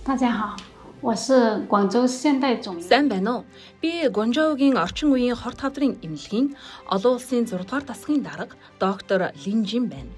大家好，我是广州现代总。 Сайн байна уу? Би Гуанчжоугийн орчин үеийн хорт хавдрын эмнэлгийн олон улсын 6 дугаар дасгын дарга доктор Лин Жин байна.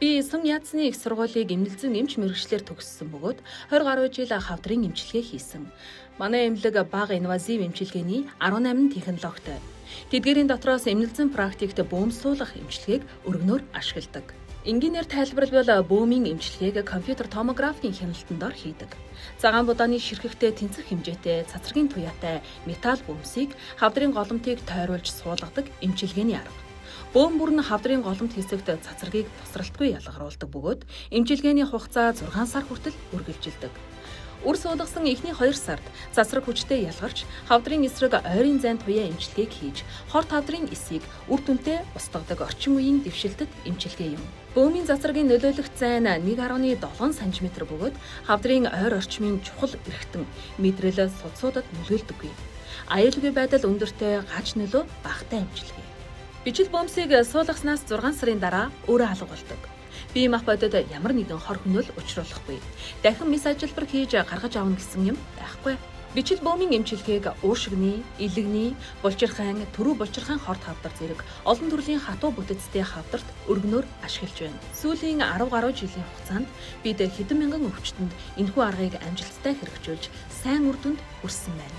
Би Сум Яцны их сургуулийг эмнэлзэн эмч мэргэжлэр төгссөн бөгөөд 20 гаруй жил хавдрын эмчилгээ хийсэн. Манай эмнэлэг бага инвазив эмчилгээний 18 технологитой. Тэдгээрийн дотроос эмнэлзэн практикт бөөмсүүлэх эмчилгээг өргөнөөр ашигладаг. Энгийнээр тайлбарлавал бөөмийн эмчилгээг компьютер томографийн хяналтанд ор хийдэг. Цагаан будааны ширхэгтэй тэнцэх хэмжээтэй цацрагийн туяатай металл бөөмсийг хавдрын голомтыг тойруулж суулгадаг эмчилгээний арга. Бөөм бүр нь хавдрын голомт хэсэгт цацрагийг тусралтгүй ялгаруулдаг бөгөөд эмчилгээний хугацаа 6 сар хүртэл үргэлжилдэг. Үр суулгасан эхний 2 сард цацраг хүчтэй ялгарч хавдрын эсрэг ойрын зайн туяа эмчилгээг хийж хорт хавдрын эсийг үр дүнтэй устгадаг орчин үеийн дэвшилтэт эмчилгээ юм. Бөөмийн цацрагийн нөлөөлөх зайн 1.7 см бөгөөд хавдрын ойр орчмын чухал эрхтэн мэдрэл судсуудад нөлөөлдөггүй. Аюулгүй байдал өндөртэй гач нөлөө багатай эмчилгээ. Бичил бөөмсийг суулгаснаас 6 сарын дараа өөрөө алга болдог. Бие мах бодод ямар нэгэн хор хөнөөл учруулахгүй. Дахин мис ажилбар хийж гаргаж авна гэсэн юм байхгүй. Бичил бөөмийн эмчилгээг уушигны, илэгний, булчирхайн, төрүү булчирхайн хорт хавдар зэрэг олон төрлийн хатуу бүтэцтэй хавдарт өргөнөөр ашиглаж байна. Сүүлийн 10 гаруй жилийн хугацаанд бид хэдэн мянган өвчтөнд энэхүү аргыг амжилттай хэрэгжүүлж сайн үр дүнд хүрсэн байна.